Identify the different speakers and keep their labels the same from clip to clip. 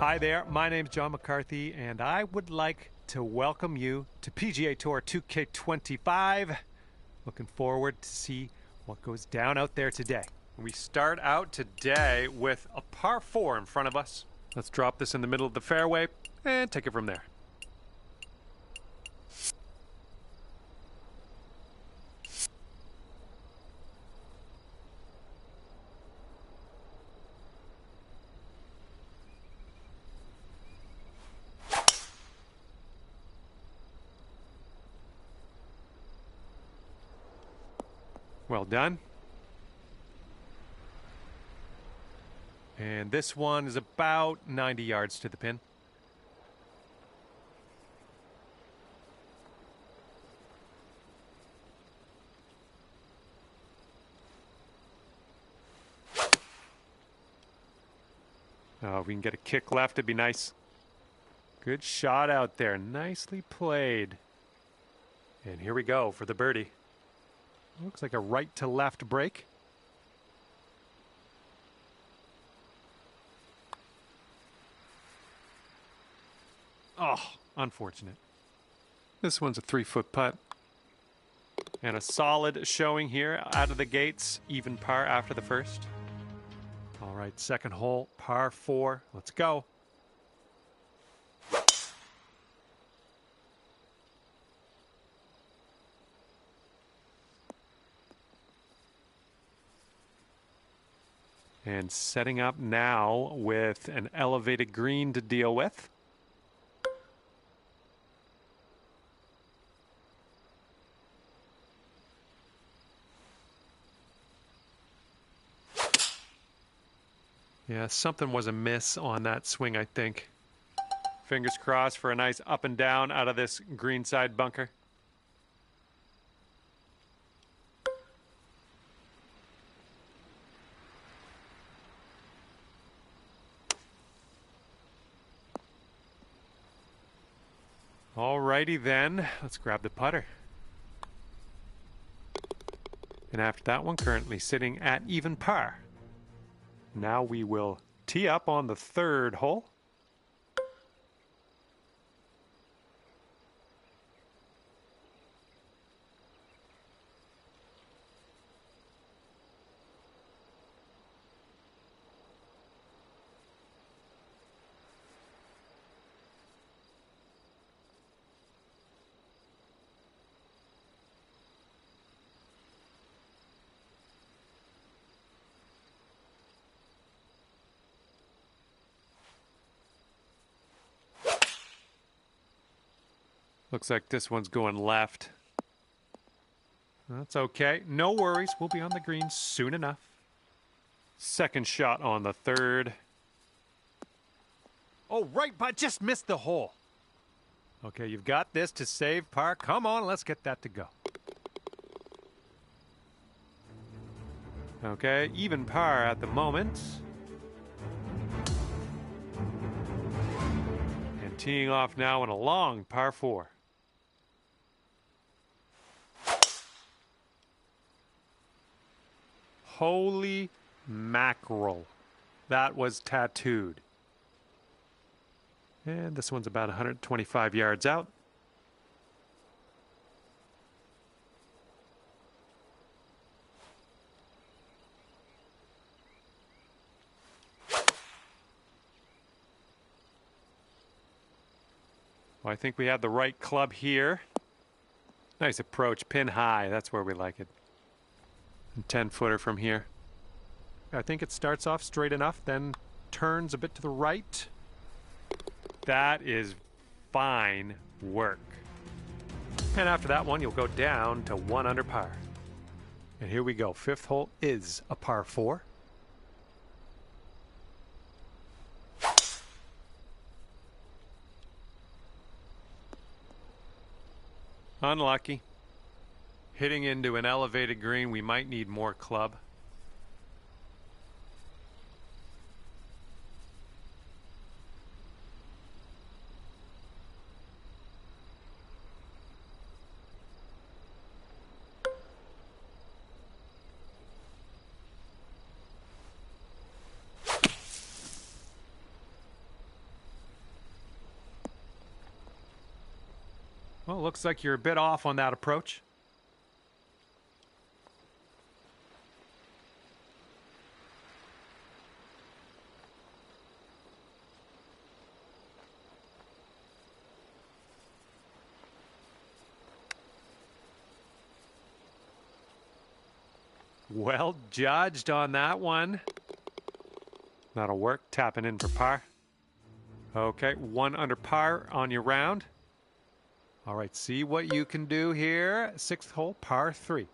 Speaker 1: Hi there, my name's John McCarthy, and I would like to welcome you to PGA Tour 2K25. Looking forward to see what goes down out there today. We start out today with a par 4 in front of us. Let's drop this in the middle of the fairway and take it from there. Well done. And this one is about 90 yards to the pin. Oh, we can get a kick left, it'd be nice. Good shot out there, nicely played. And here we go for the birdie. Looks like a right to left break. Oh, unfortunate. This one's a 3-foot putt. And a solid showing here out of the gates, even par after the first. All right, second hole, par 4. Let's go. And setting up now with an elevated green to deal with. Yeah, something was amiss on that swing, I think. Fingers crossed for a nice up and down out of this greenside bunker. Alrighty then, let's grab the putter. And after that one, currently sitting at even par. Now we will tee up on the third hole. Looks like this one's going left. That's okay. No worries. We'll be on the green soon enough. Second shot on the third. Oh, right, but just missed the hole. Okay, you've got this to save par. Come on, let's get that to go. Okay, even par at the moment. And teeing off now on a long par 4. Holy mackerel. That was tattooed. And this one's about 125 yards out. Well, I think we have the right club here. Nice approach, pin high. That's where we like it. 10-footer from here. I think it starts off straight enough, then turns a bit to the right. That is fine work. And after that one, you'll go down to 1 under par. And here we go. Fifth hole is a par 4. Unlucky. Hitting into an elevated green, we might need more club. Well, looks like you're a bit off on that approach. Well judged on that one. That'll work. Tapping in for par. Okay, 1 under par on your round. All right, see what you can do here. 6th hole, par 3.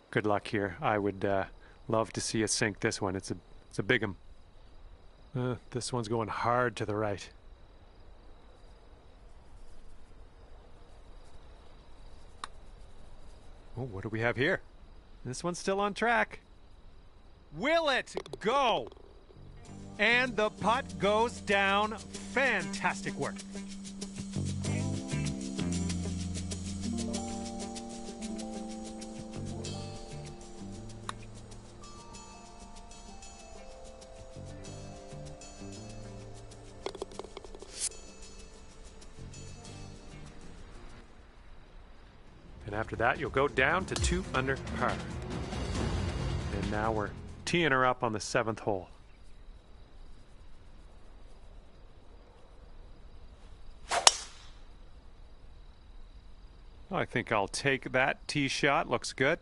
Speaker 1: Good luck here. I would love to see us sink this one. It's a big 'em. This one's going hard to the right. Oh, what do we have here? This one's still on track. Will it go? And the putt goes down. Fantastic work. And after that, you'll go down to 2 under par. And now we're teeing her up on the 7th hole. I think I'll take that tee shot. Looks good.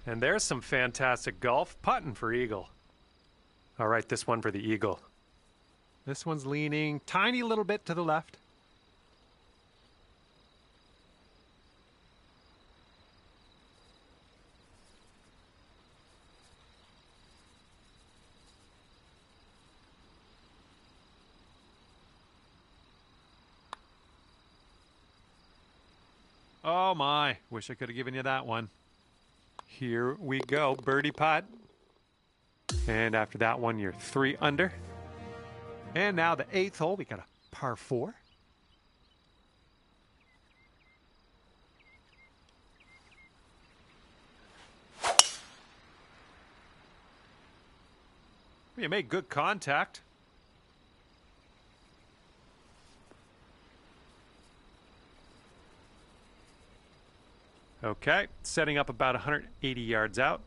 Speaker 1: And there's some fantastic golf putting for eagle. All right, this one for the eagle. This one's leaning tiny little bit to the left. Oh my, wish I could have given you that one. Here we go, birdie putt. And after that one, you're 3 under. And now the 8th hole, we got a par 4. You made good contact. Okay, setting up about 180 yards out.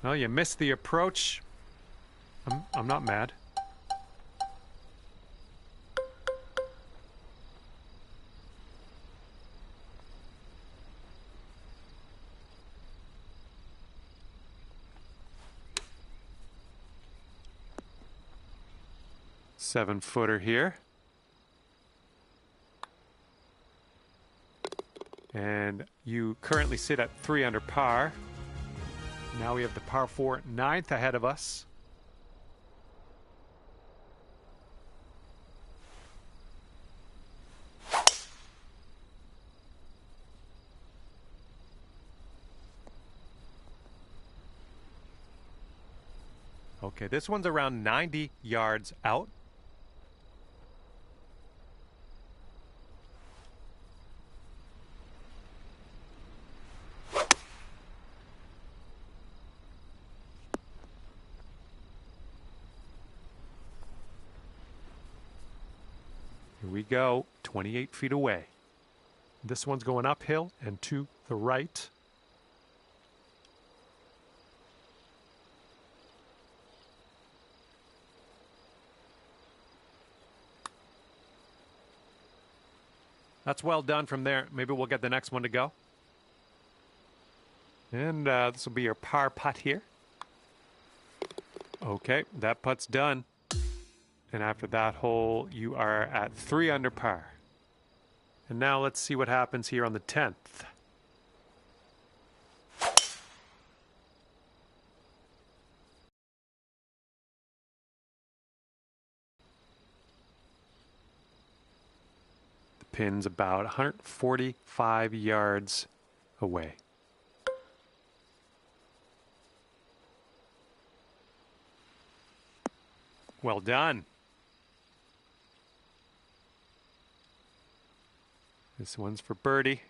Speaker 1: Well, you missed the approach. I'm not mad. Seven-footer here. And you currently sit at 3 under par. Now we have the par 4 9th ahead of us. Okay, this one's around 90 yards out. Here we go, 28 feet away. This one's going uphill and to the right. That's well done from there. Maybe we'll get the next one to go. And this will be your par putt here. Okay, that putt's done. And after that hole, you are at 3 under par. And now let's see what happens here on the 10th. The pin's about 145 yards away. Well done. This one's for birdie.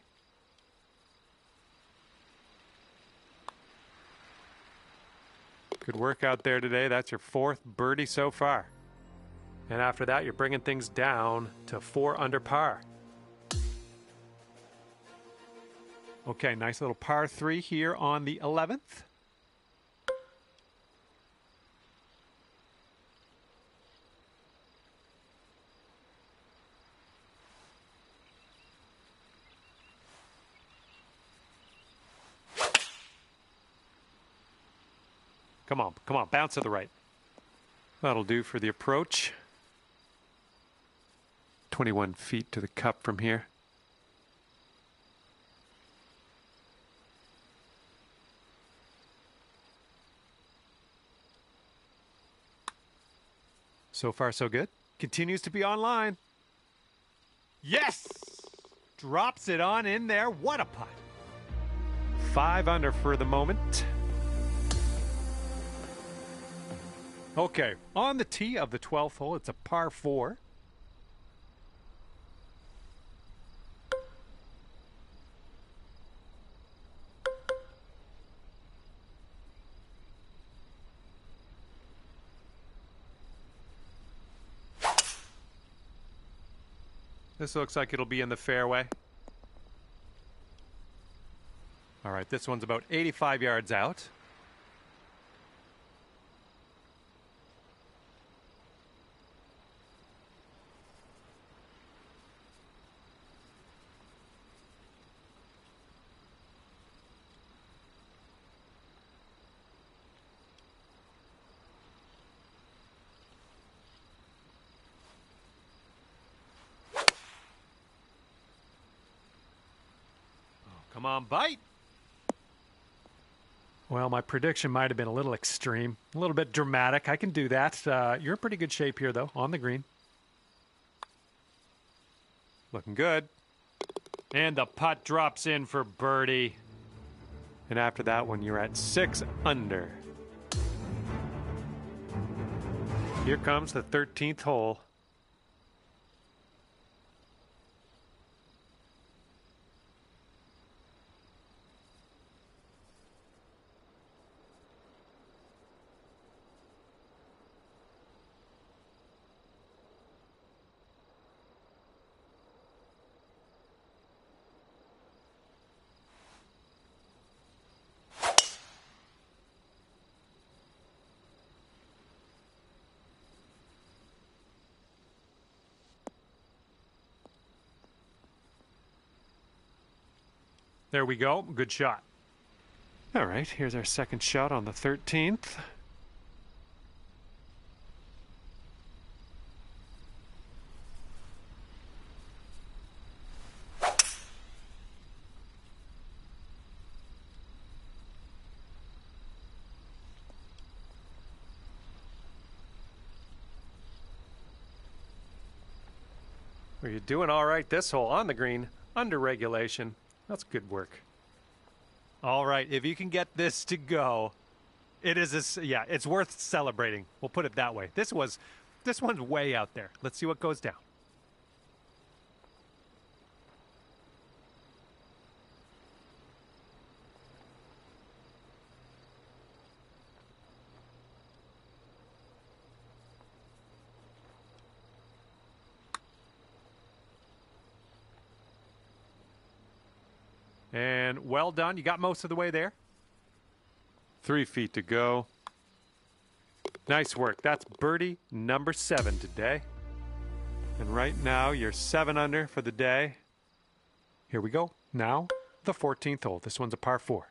Speaker 1: Good work out there today. That's your 4th birdie so far. And after that, you're bringing things down to 4 under par. Okay, nice little par 3 here on the 11th. Come on, bounce to the right. That'll do for the approach. 21 feet to the cup from here. So far, so good. Continues to be online. Yes! Drops it on in there. What a putt. 5 under for the moment. Okay, on the tee of the 12th hole, it's a par 4. This looks like it'll be in the fairway. All right, this one's about 85 yards out. Come on, bite. Well, my prediction might have been a little extreme, a little bit dramatic. I can do that. You're in pretty good shape here, though, on the green. Looking good. And the putt drops in for birdie. And after that one, you're at 6 under. Here comes the 13th hole. There we go. Good shot. All right, here's our second shot on the 13th. Well, you're doing all right this hole on the green, under regulation. That's good work. All right, if you can get this to go, yeah, it's worth celebrating. We'll put it that way. This one's way out there. Let's see what goes down. And well done. You got most of the way there. 3 feet to go. Nice work. That's birdie number 7 today. And right now, you're 7 under for the day. Here we go. Now, the 14th hole. This one's a par 4.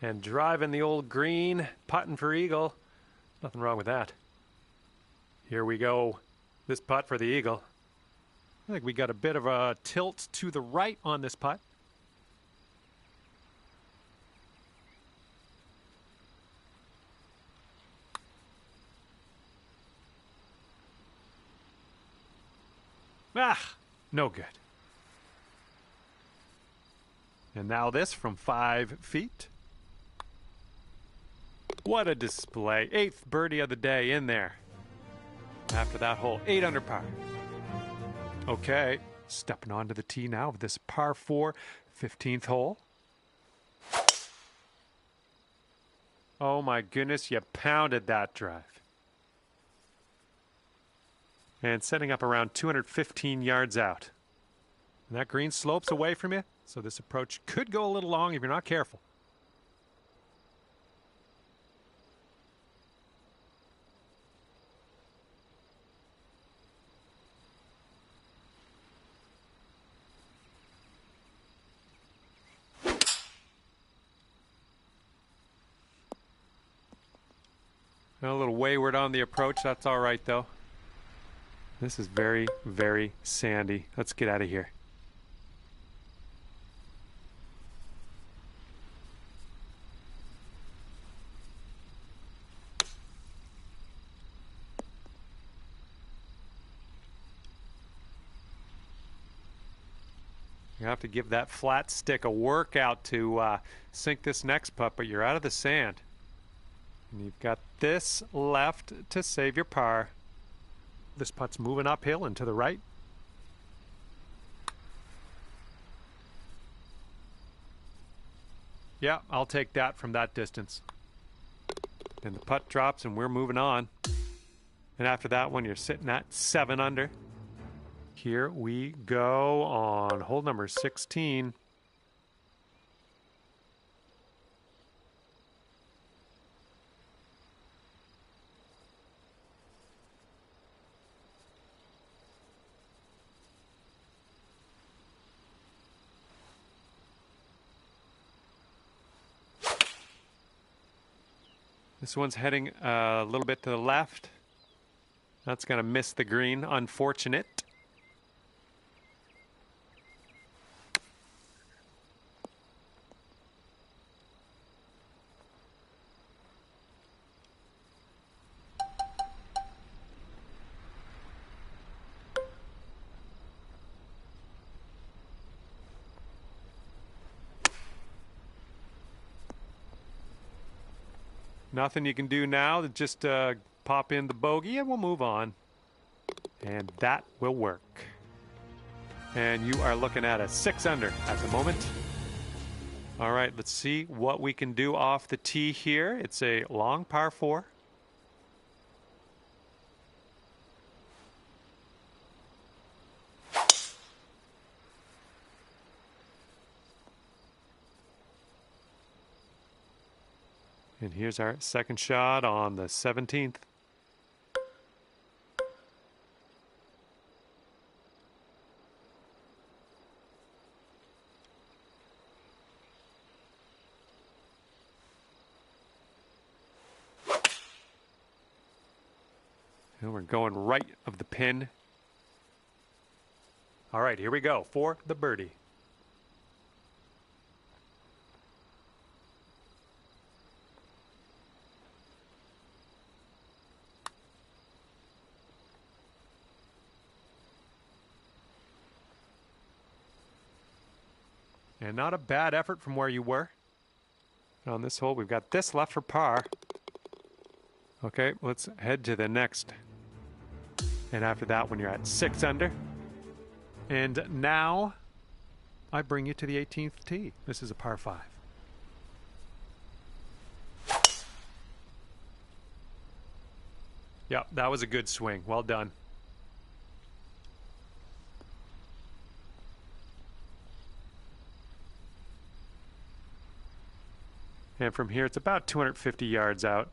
Speaker 1: And driving the old green, putting for eagle. Nothing wrong with that. Here we go. This putt for the eagle. I think we got a bit of a tilt to the right on this putt. Ah, no good. And now this from 5 feet. What a display. 8th birdie of the day in there. After that hole, 8 under par. Okay, stepping onto the tee now with this par 4, 15th hole. Oh my goodness, you pounded that drive. And setting up around 215 yards out. And that green slopes away from you, so this approach could go a little long if you're not careful. A little wayward on the approach. That's all right, though. This is very, very sandy. Let's get out of here. You have to give that flat stick a workout to sink this next putt, but you're out of the sand. And you've got this left to save your par. This putt's moving uphill and to the right. Yeah, I'll take that from that distance. Then the putt drops and we're moving on. And after that one, you're sitting at 7 under. Here we go on hole number 16. This one's heading a little bit to the left. That's going to miss the green. Unfortunate. Nothing you can do now to just pop in the bogey and we'll move on. And that will work. And you are looking at a 6 under at the moment. All right, let's see what we can do off the tee here. It's a long par 4. And here's our second shot on the 17th. And we're going right of the pin. All right, here we go for the birdie. And not a bad effort from where you were. On this hole, we've got this left for par. Okay, let's head to the next. And after that one, you're at 6 under. And now, I bring you to the 18th tee. This is a par 5. Yep, that was a good swing. Well done. And from here, it's about 250 yards out.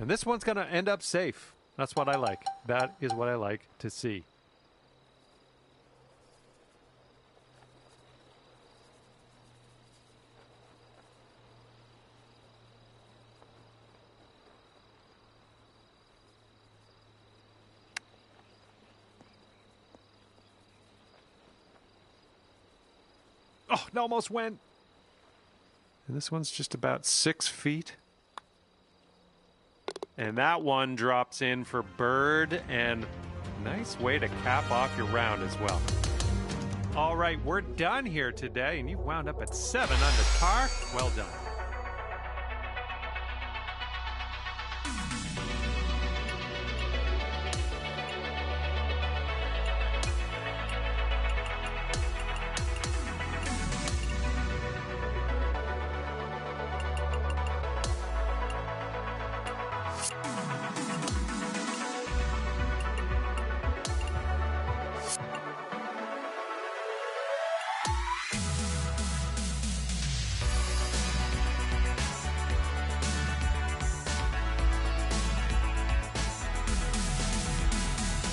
Speaker 1: And this one's going to end up safe. That's what I like. That is what I like to see. Oh, it almost went. And this one's just about 6 feet. And that one drops in for bird, and nice way to cap off your round as well. All right, we're done here today, and you've wound up at 7 under par. Well done.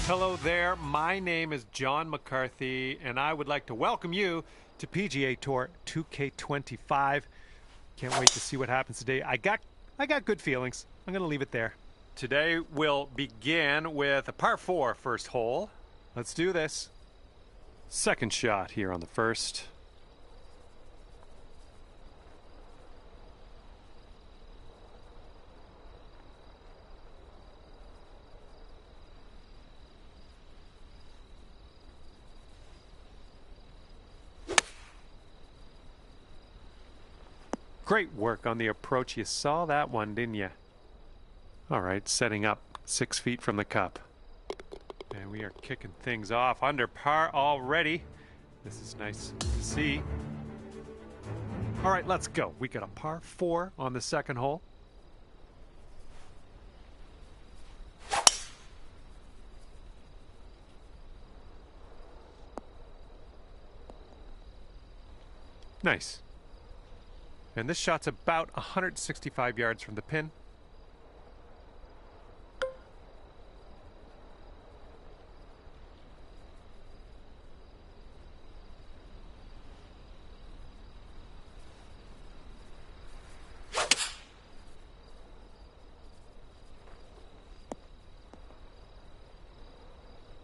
Speaker 1: Hello there, my name is John McCarthy, and I would like to welcome you to PGA Tour 2K25. Can't wait to see what happens today. I got good feelings. I'm going to leave it there. Today we'll begin with a par 4 first hole. Let's do this. Second shot here on the first. Great work on the approach. You saw that one, didn't you? All right, setting up 6 feet from the cup. And we are kicking things off under par already. This is nice to see. All right, let's go. We got a par 4 on the second hole. Nice. And this shot's about 165 yards from the pin.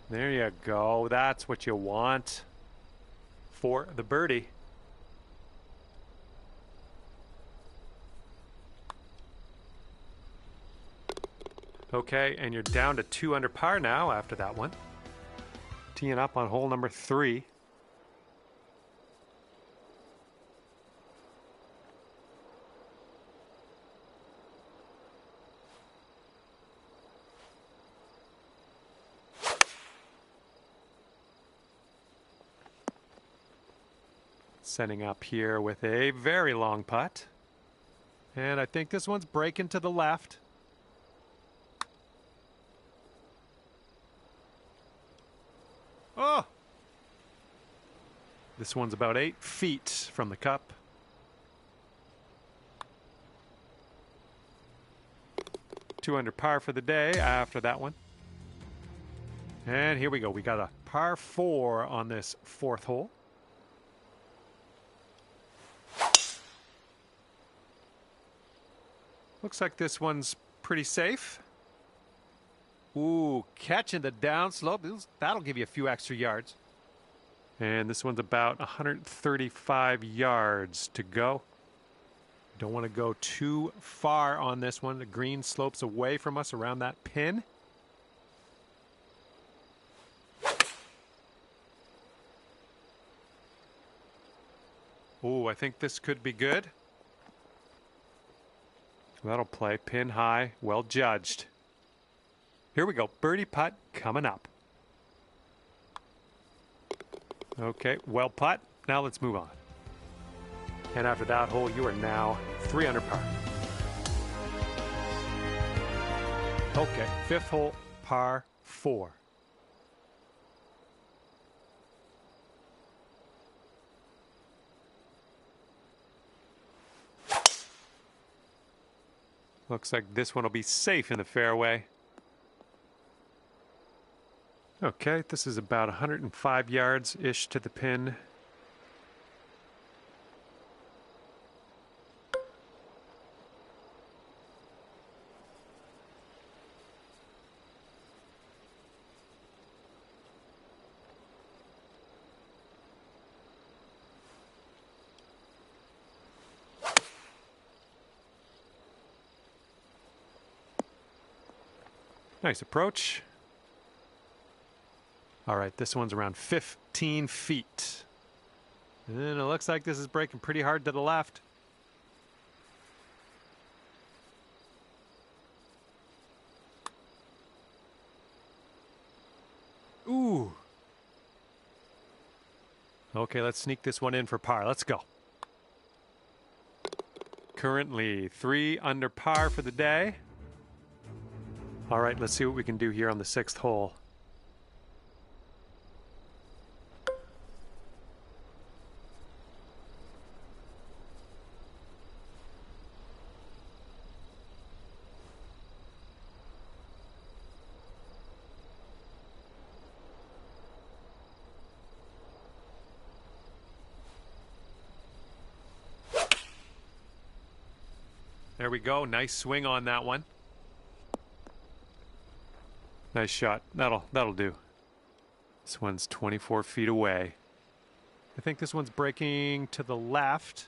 Speaker 1: There you go. That's what you want for the birdie. Okay, and you're down to 2 under par now after that one. Teeing up on hole number 3. Setting up here with a very long putt. And I think this one's breaking to the left. Oh! This one's about 8 feet from the cup. Two under par for the day after that one. And here we go. We got a par 4 on this fourth hole. Looks like this one's pretty safe. Ooh, catching the downslope. That'll give you a few extra yards. And this one's about 135 yards to go. Don't want to go too far on this one. The green slopes away from us around that pin. Oh, I think this could be good. That'll play. Pin high. Well judged. Here we go. Birdie putt coming up. Okay, well putt. Now let's move on. And after that hole, you are now 3 under par. Okay, 5th hole, par 4. Looks like this one will be safe in the fairway. Okay, this is about 105 yards-ish to the pin. Nice approach. All right, this one's around 15 feet. And it looks like this is breaking pretty hard to the left. Ooh. Okay, let's sneak this one in for par. Let's go. Currently 3 under par for the day. All right, let's see what we can do here on the 6th hole. There we go. Nice swing on that one. Nice shot. That'll do. This one's 24 feet away. I think this one's breaking to the left.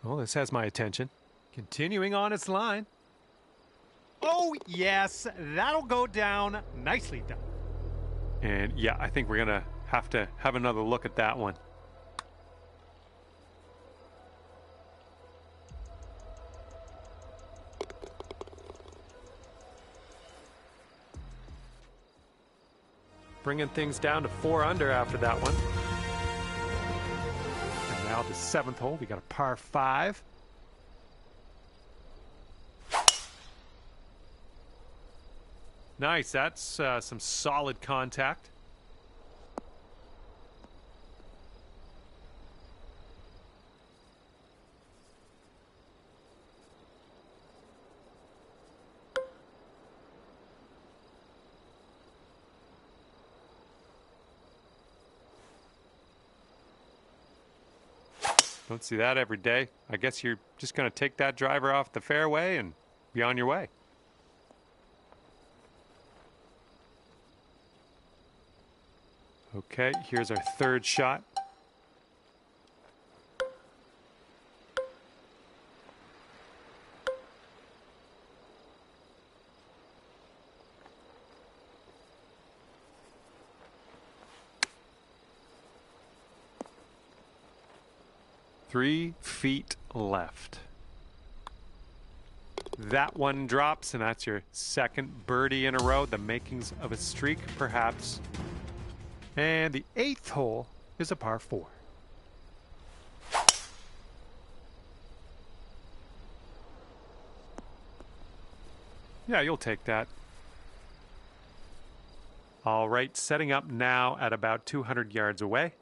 Speaker 1: Oh, this has my attention. Continuing on its line. Oh, yes, that'll go down. Nicely done. And yeah, I think we're going to have another look at that one. Bringing things down to 4 under after that one. And now the 7th hole, we got a par 5. Nice, that's some solid contact. Don't see that every day. I guess you're just going to take that driver off the fairway and be on your way. Okay, here's our 3rd shot. Three feet left. That one drops, and that's your 2nd birdie in a row. The makings of a streak, perhaps. And the 8th hole is a par 4. Yeah, you'll take that. All right, setting up now at about 200 yards away.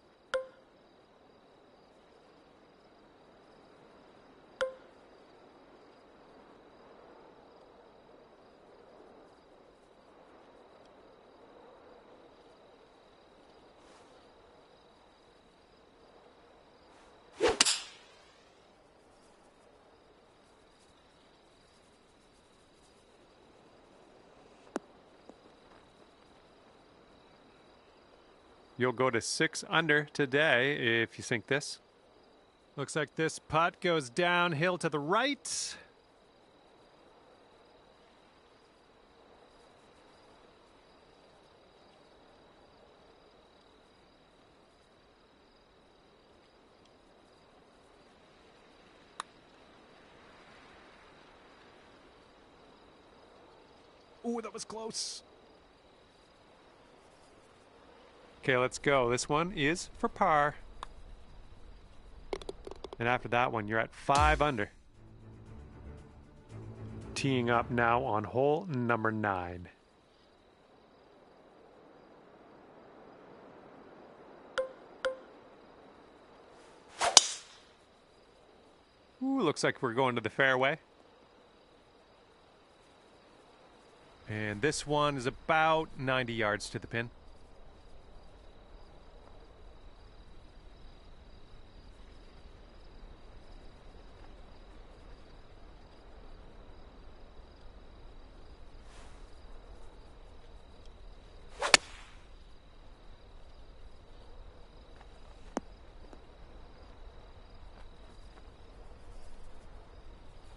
Speaker 1: You'll go to 6 under today if you sink this. Looks like this putt goes downhill to the right. Ooh, that was close. Okay, let's go. This one is for par. And after that one, you're at 5 under. Teeing up now on hole number 9. Ooh, looks like we're going to the fairway. And this one is about 90 yards to the pin.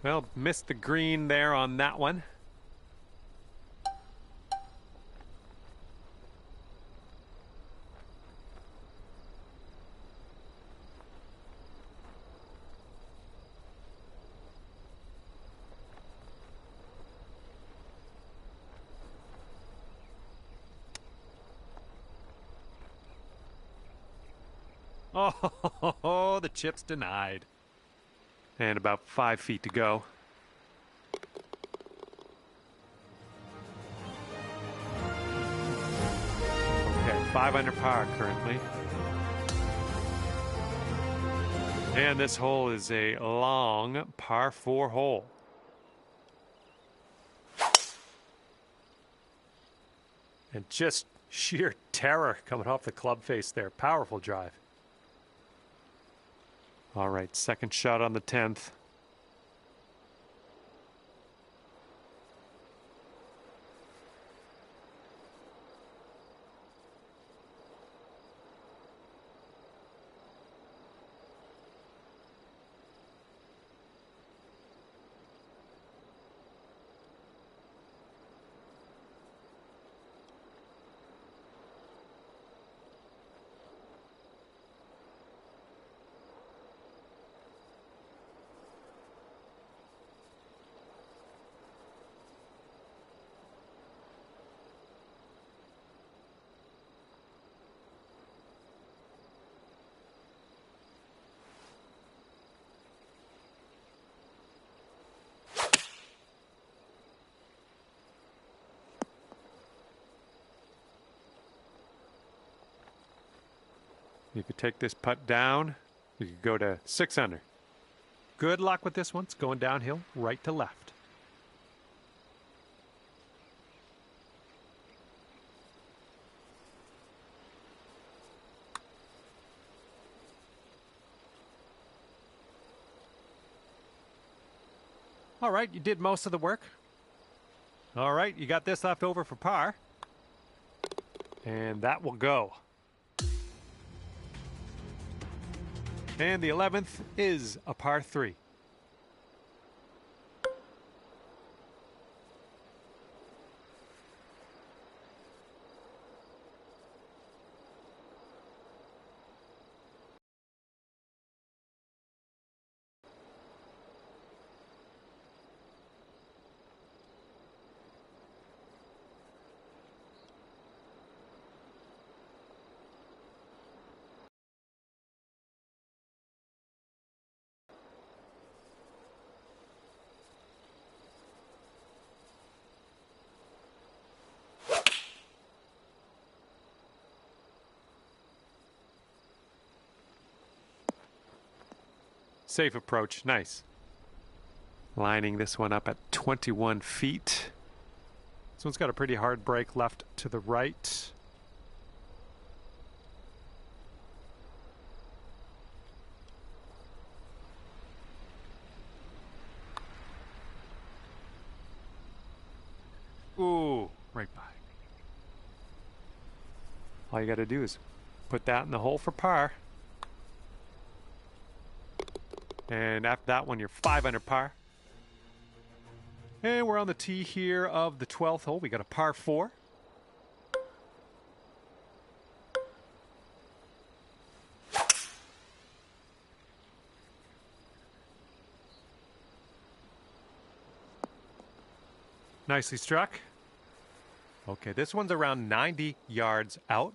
Speaker 1: Well, missed the green there on that one. Oh, the chip's denied. And about 5 feet to go. Okay, 5 under par currently. And this hole is a long par 4 hole. And just sheer terror coming off the club face there. Powerful drive. All right, second shot on the 10th. You could take this putt down. You could go to 6 under. Good luck with this one. It's going downhill, right to left. All right, you did most of the work. All right, you got this left over for par. And that will go. And the 11th is a par 3. Safe approach, nice. Lining this one up at 21 feet. This one's got a pretty hard break left to the right. Ooh, right by. All you got to do is put that in the hole for par. And after that one, you're 5 under par. And we're on the tee here of the 12th hole. We got a par 4. Nicely struck. Okay, this one's around 90 yards out.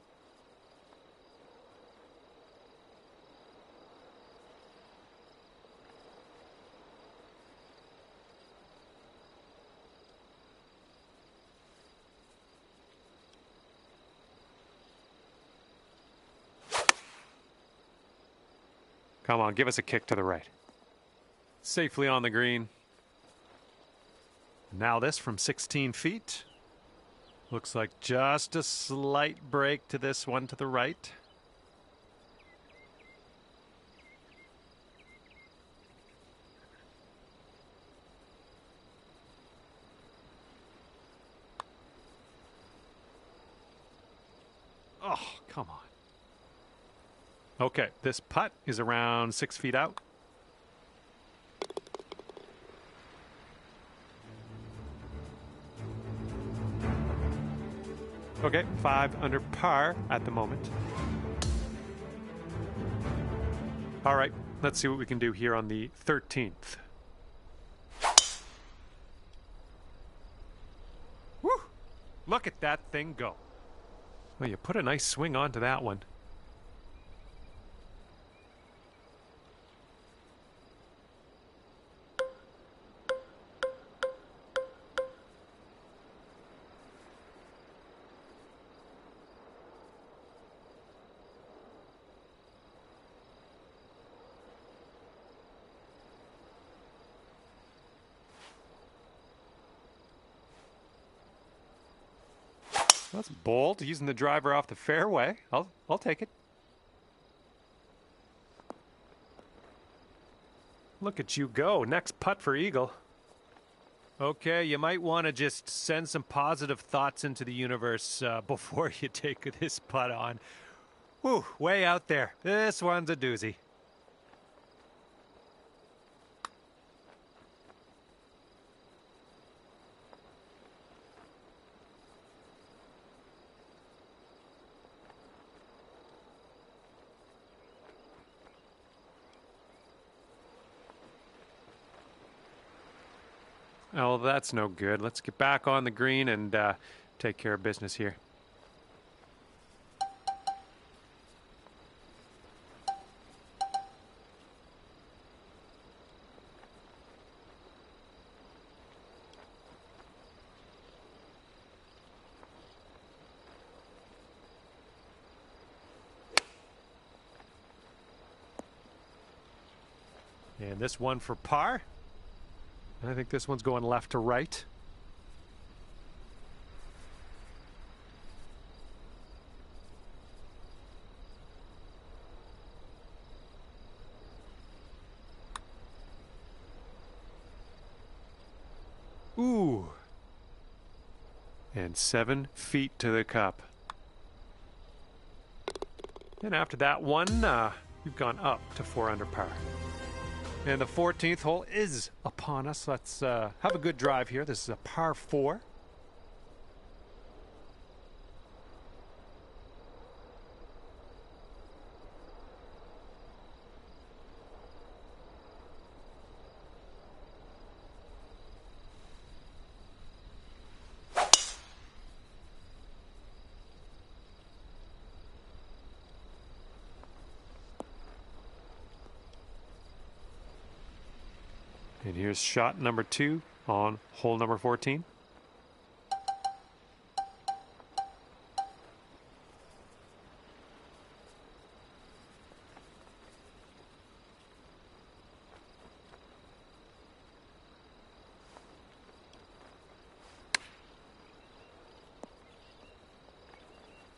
Speaker 1: Come on, give us a kick to the right. Safely on the green. Now this from 16 feet. Looks like just a slight break to this one to the right. Oh, come on. Okay, this putt is around 6 feet out. Okay, 5 under par at the moment. All right, let's see what we can do here on the 13th. Woo! Look at that thing go. Well, you put a nice swing onto that one. That's bold, using the driver off the fairway. I'll take it. Look at you go. Next putt for eagle. Okay, you might want to just send some positive thoughts into the universe before you take this putt on. Whew, way out there. This one's a doozy. Oh, that's no good. Let's get back on the green and take care of business here. And this one for par. I think this one's going left to right. Ooh. And 7 feet to the cup. And after that one, you've gone up to 4 under par. And the 14th hole is upon us. Let's have a good drive here. This is a par 4. And here's shot number 2 on hole number 14.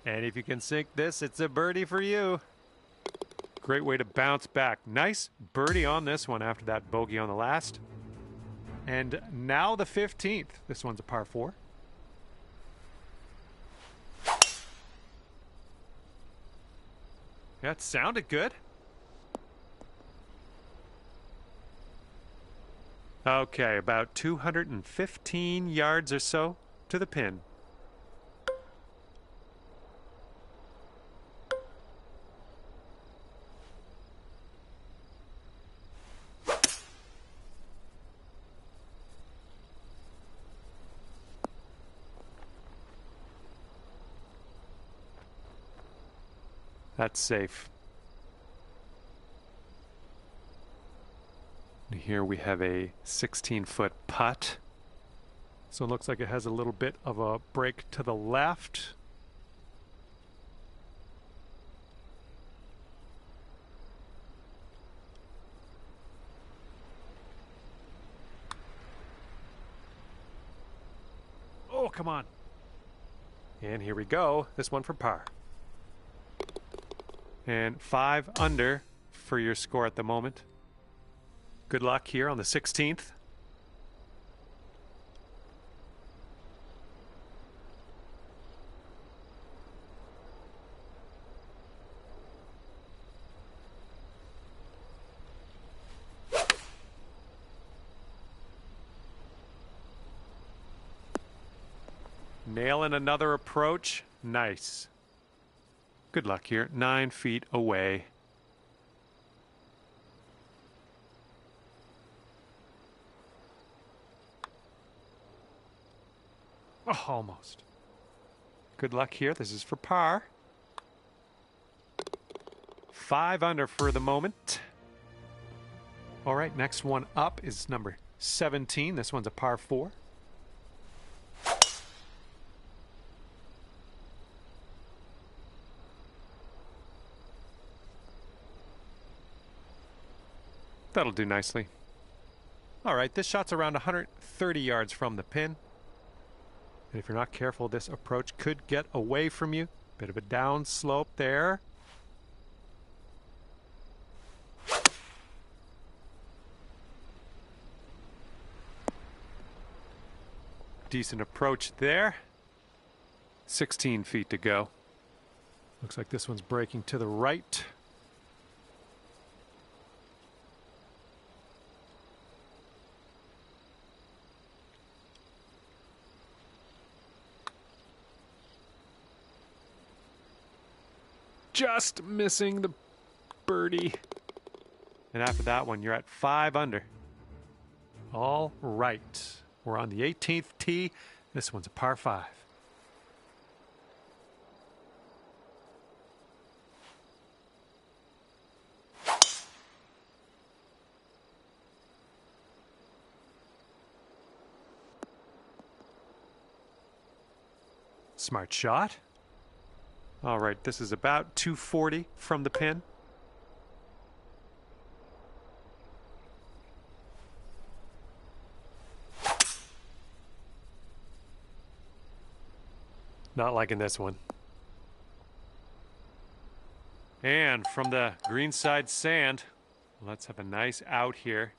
Speaker 1: And if you can sink this, it's a birdie for you. Great way to bounce back. Nice birdie on this one after that bogey on the last. And now the 15th. This one's a par 4. That sounded good. Okay, about 215 yards or so to the pin. That's safe. And here we have a 16-foot putt. So it looks like it has a little bit of a break to the left. Oh, come on. And here we go. This one for par. And 5 under for your score at the moment. Good luck here on the 16th. Nailing another approach. Nice. Good luck here. 9 feet away. Oh, almost. Good luck here. This is for par. 5 under for the moment. All right, next one up is number 17. This one's a par 4. That'll do nicely. All right, this shot's around 130 yards from the pin. And if you're not careful, this approach could get away from you. Bit of a down slope there. Decent approach there. 16 feet to go. Looks like this one's breaking to the right. Just missing the birdie. And after that one, you're at 5 under. All right. We're on the 18th tee. This one's a par 5. Smart shot. All right, this is about 240 from the pin. Not liking this one. And from the greenside sand, let's have a nice out here.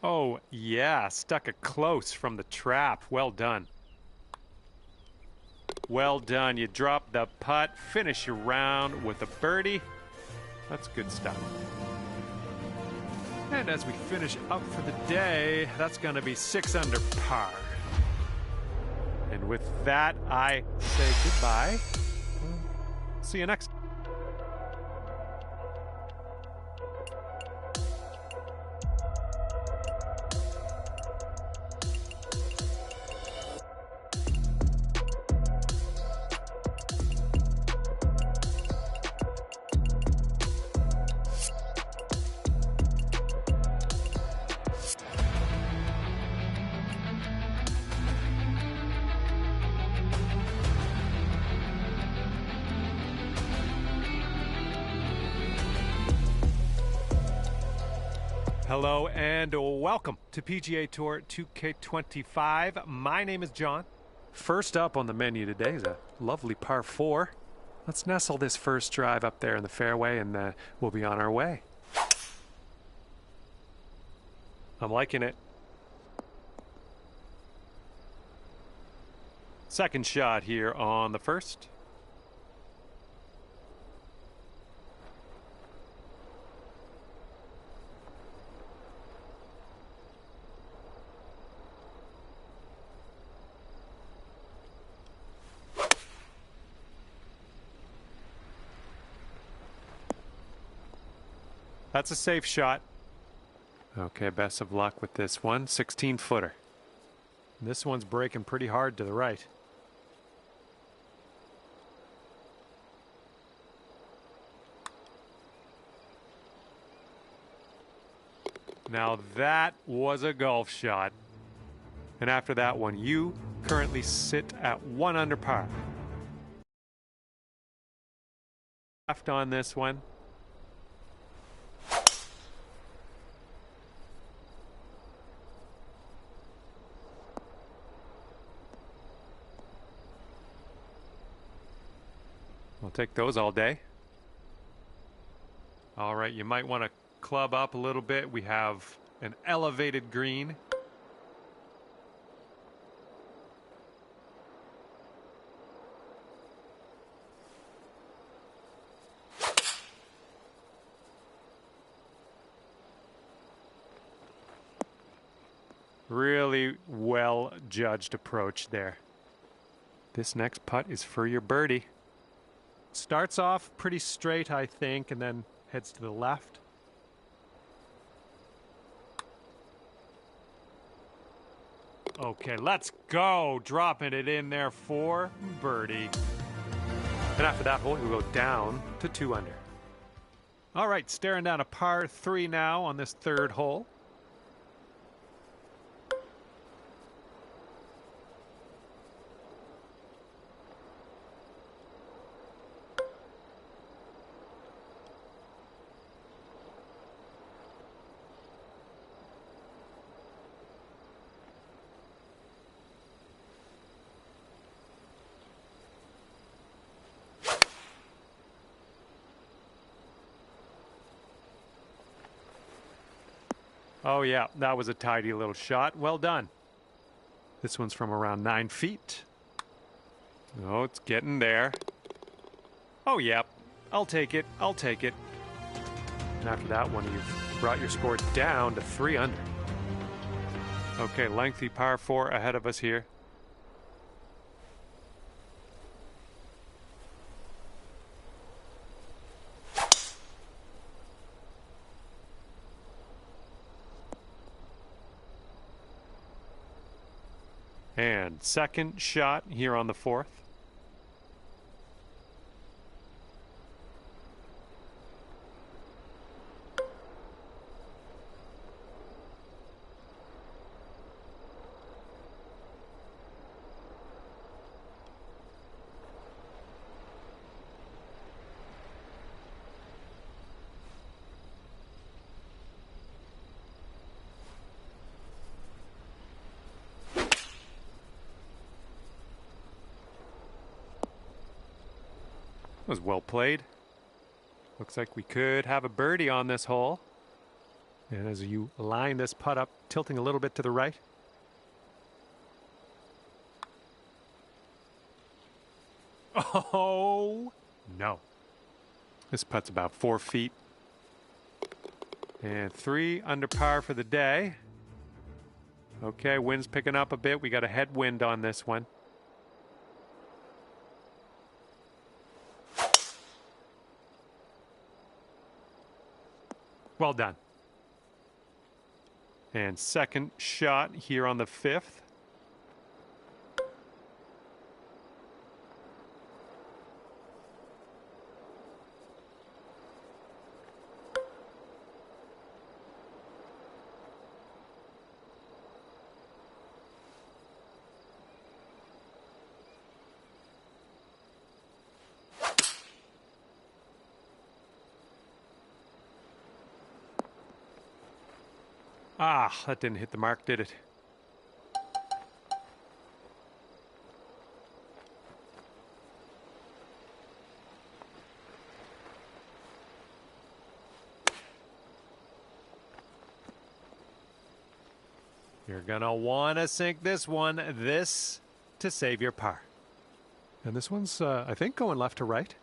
Speaker 1: Oh, yeah, stuck it close from the trap. Well done. Well done. You drop the putt, finish your round with a birdie. That's good stuff. And as we finish up for the day, that's going to be 6 under par. And with that, I say goodbye. See you next time. Hello and welcome to PGA Tour 2K25. My name is John. First up on the menu today is a lovely par 4. Let's nestle this first drive up there in the fairway and we'll be on our way. I'm liking it. Second shot here on the first. That's a safe shot. Okay, best of luck with this one. 16-footer. And this one's breaking pretty hard to the right. Now that was a golf shot. And after that one, you currently sit at 1 under par. Left on this one. We'll take those all day. All right, you might want to club up a little bit. We have an elevated green. Really well judged approach there. This next putt is for your birdie. Starts off pretty straight, I think, and then heads to the left. Okay, let's go. Dropping it in there for birdie. And after that hole, you'll go down to 2 under. All right, staring down a par 3 now on this 3rd hole. Oh yeah, that was a tidy little shot. Well done. This one's from around 9 feet. Oh, it's getting there. Oh yeah, I'll take it. I'll take it. And after that one, you've brought your score down to 3 under. Okay, lengthy par 4 ahead of us here. And second shot here on the 4th. Was well played. Looks like we could have a birdie on this hole. And as you line this putt up, tilting a little bit to the right. Oh, no. This putt's about 4 feet. And 3 under par for the day. Okay, wind's picking up a bit. We got a headwind on this one. Well done. And second shot here on the 5th. Ah, that didn't hit the mark, did it? You're gonna want to sink this one, to save your par. And this one's, I think, going left to right.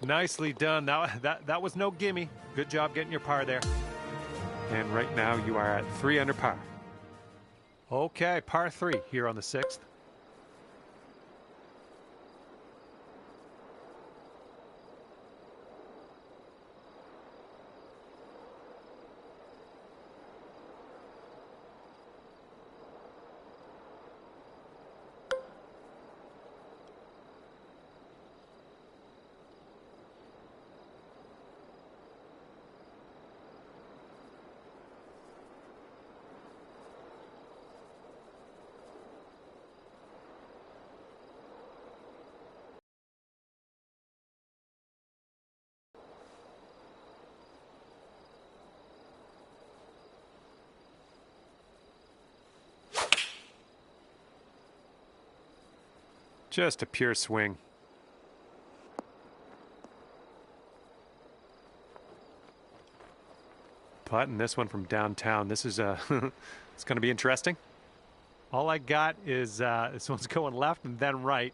Speaker 1: Nicely done. That was no gimme. Good job getting your par there. And right now you are at 3 under par. Okay, par 3 here on the 6th. Just a pure swing. Putting this one from downtown. This is it's going to be interesting. All I got is this one's going left and then right.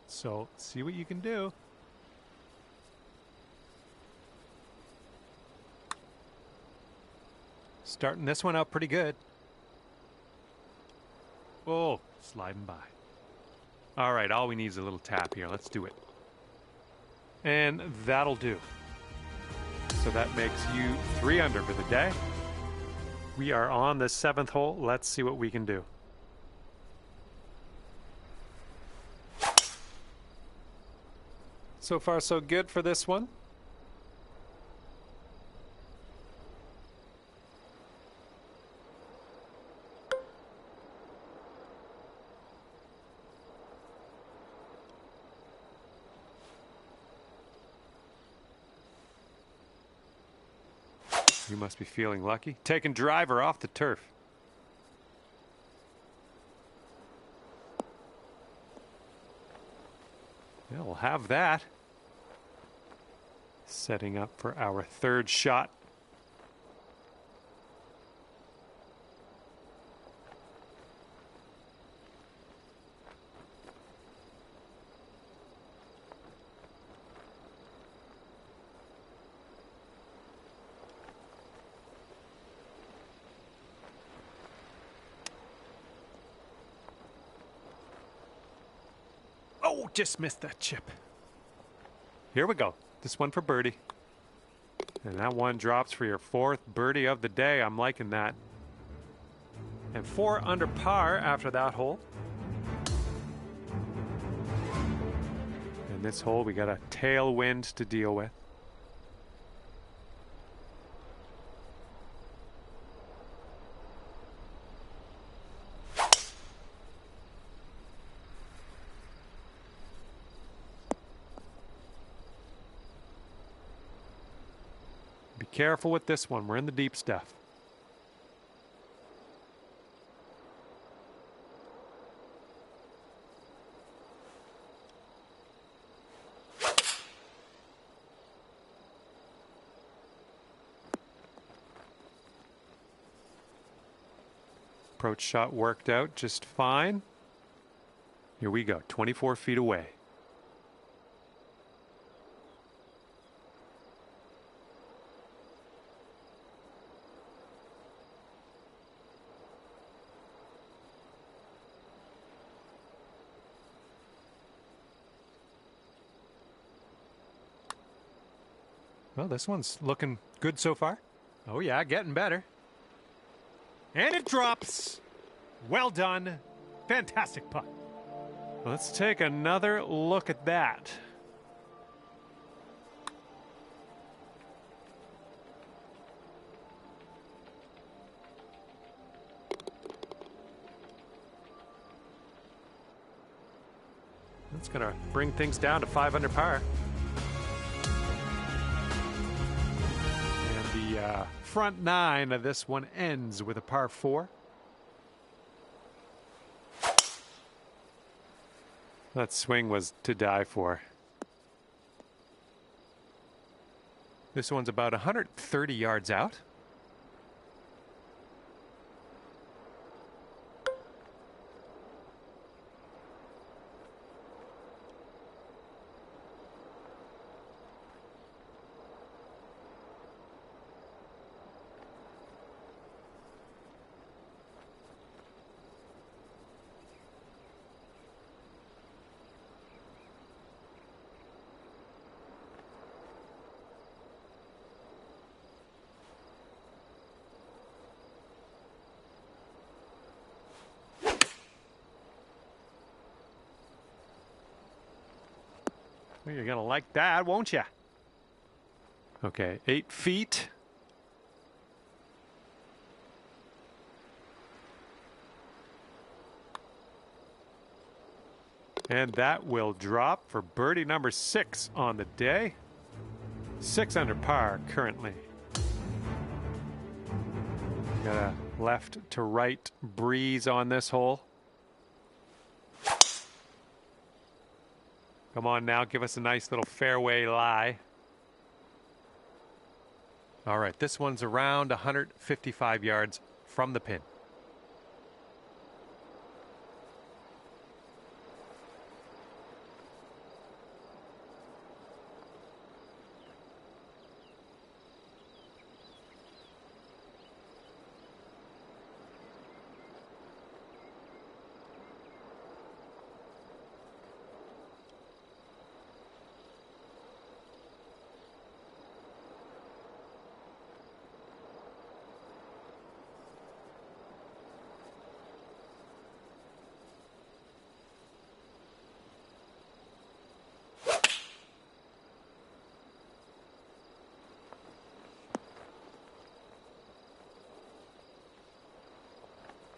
Speaker 1: So see what you can do. Starting this one out pretty good. Oh, sliding by. All right, all we need is a little tap here. Let's do it. And that'll do. So that makes you 3 under for the day. We are on the 7th hole. Let's see what we can do. So far, so good for this one. You must be feeling lucky. Taking driver off the turf. Yeah, we'll have that. Setting up for our 3rd shot. Oh, just missed that chip. Here we go. This one for birdie. And that one drops for your 4th birdie of the day. I'm liking that. And 4 under par after that hole. And this hole, we got a tailwind to deal with. Be careful with this one. We're in the deep stuff. Approach shot worked out just fine. Here we go, 24 feet away. Well, this one's looking good so far. Oh yeah, getting better. And it drops. Well done. Fantastic putt. Let's take another look at that. That's going to bring things down to 5 under par. And the front 9 of this one ends with a par 4. That swing was to die for. This one's about 130 yards out. You're going to like that, won't you? Okay, 8 feet. And that will drop for birdie number 6 on the day. 6 under par currently. Got a left to right breeze on this hole. Come on now, give us a nice little fairway lie. All right, this one's around 155 yards from the pin.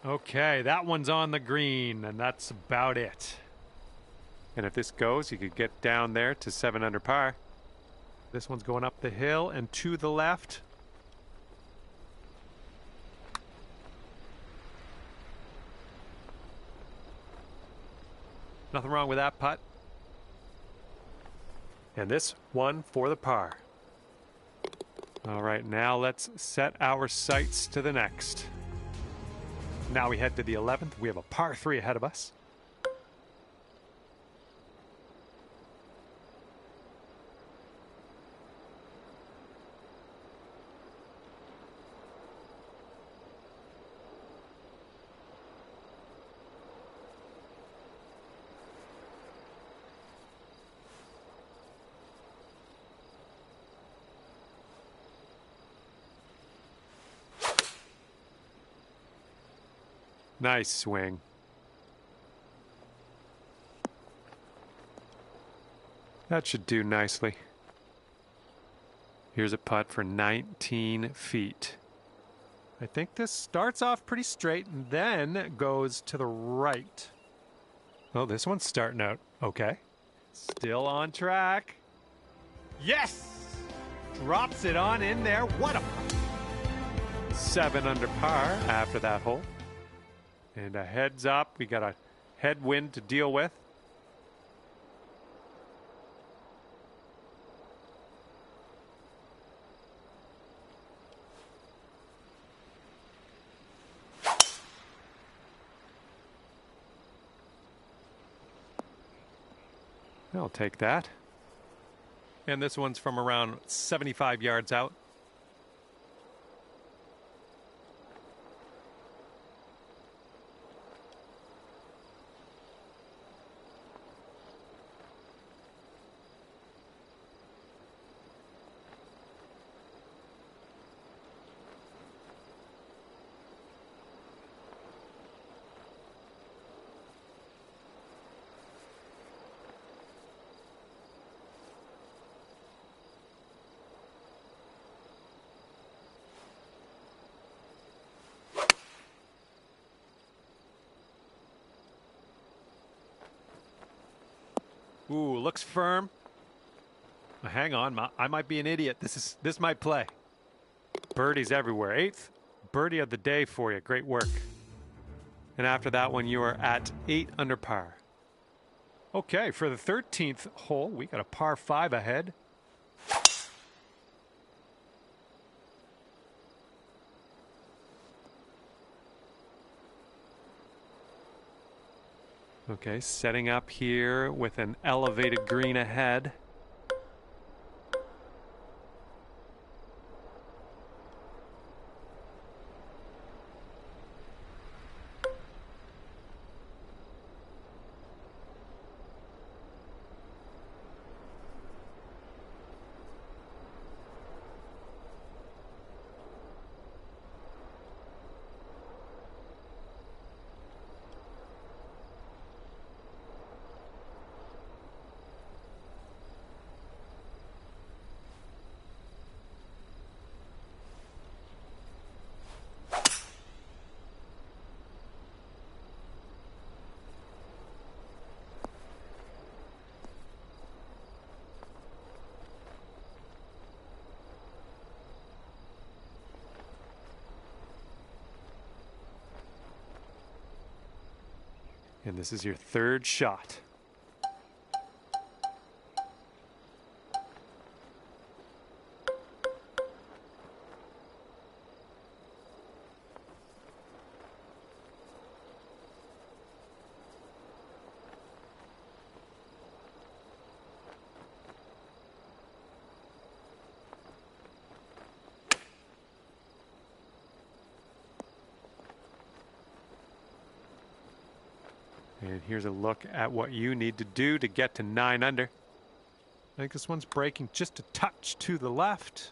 Speaker 1: Okay, that one's on the green, and that's about it. And if this goes, you could get down there to 7 under par. This one's going up the hill and to the left. Nothing wrong with that putt. And this one for the par. All right, now let's set our sights to the next. Now we head to the 11th. We have a par 3 ahead of us. Nice swing. That should do nicely. Here's a putt for 19 feet. I think this starts off pretty straight and then goes to the right. Oh, this one's starting out okay. Still on track. Yes! Drops it on in there. What a putt. 7 under par after that hole. And a heads up. We got a headwind to deal with. I'll take that. And this one's from around 75 yards out. Ooh, looks firm. Hang on, I might be an idiot. This might play. Birdies everywhere. 8th birdie of the day for you. Great work. And after that one, you are at 8 under par. Okay, for the 13th hole, we got a par 5 ahead. Okay, setting up here with an elevated green ahead. And this is your third shot. And here's a look at what you need to do to get to 9 under. I think this one's breaking just a touch to the left.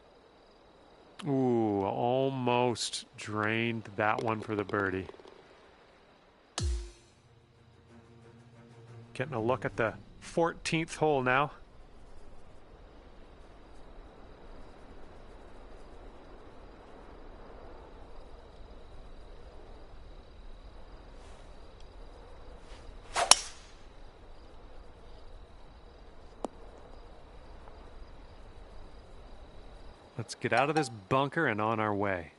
Speaker 1: Ooh, almost drained that one for the birdie. Getting a look at the 14th hole now. Let's get out of this bunker and on our way.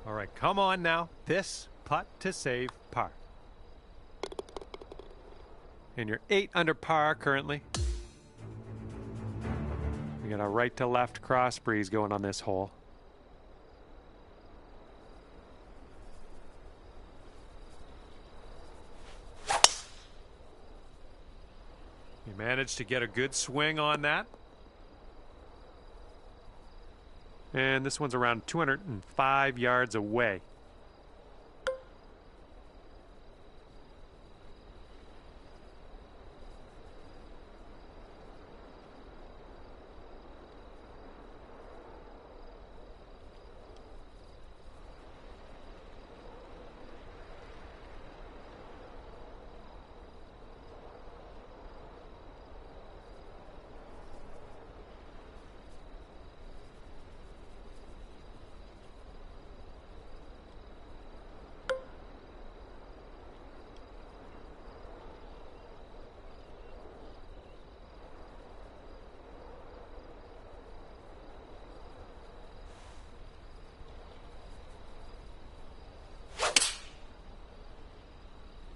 Speaker 1: All right, come on now. This putt to save par. And you're 8 under par currently. We got a right to left cross breeze going on this hole. You managed to get a good swing on that. And this one's around 205 yards away.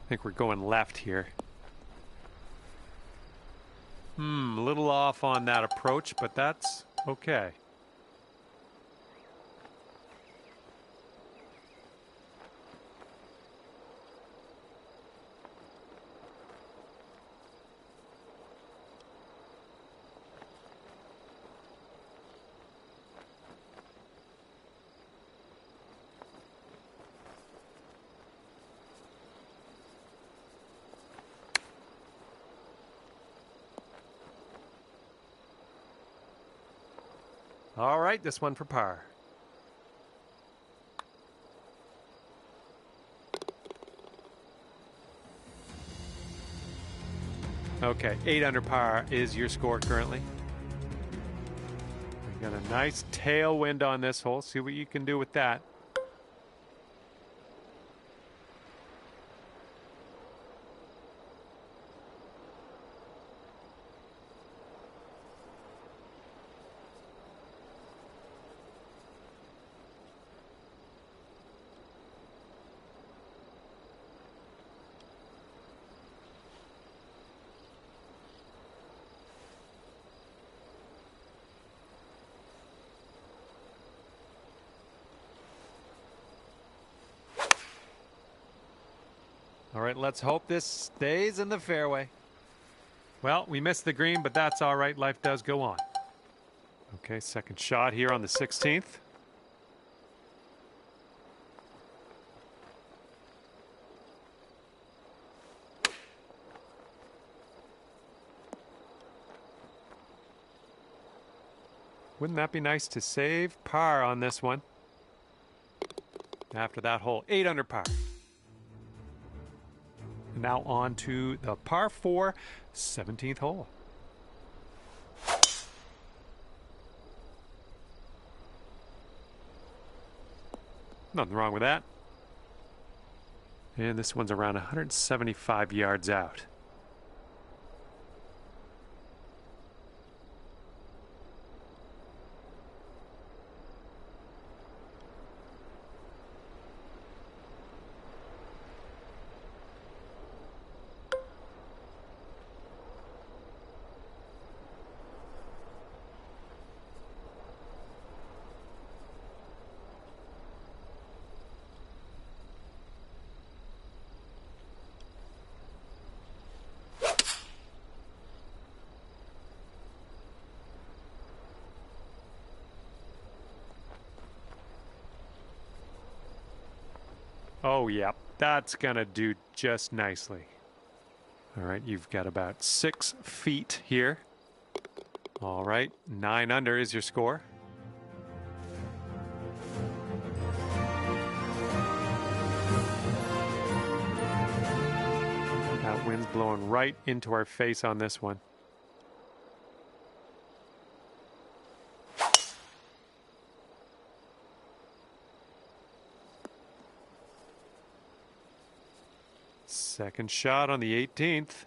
Speaker 1: I think we're going left here. A little off on that approach, but that's okay. All right, this one for par. Okay, 8 under par is your score currently. We got a nice tailwind on this hole. See what you can do with that. All right, let's hope this stays in the fairway. Well, we missed the green, but that's all right. Life does go on. Okay, second shot here on the 16th. Wouldn't that be nice to save par on this one? After that hole, 8 under par. Now on to the par 4, 17th hole. Nothing wrong with that. And this one's around 175 yards out. Oh, yeah, that's gonna do just nicely. All right, you've got about 6 feet here. All right, 9 under is your score. That wind's blowing right into our face on this one. Second shot on the 18th.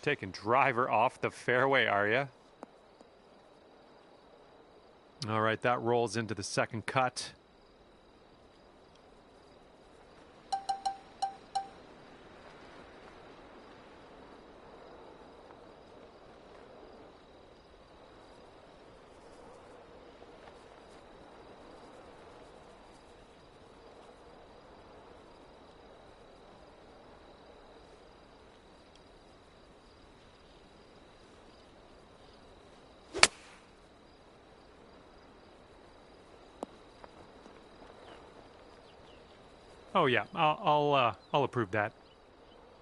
Speaker 1: Taking driver off the fairway, are you? All right, that rolls into the second cut. Oh yeah, I'll approve that.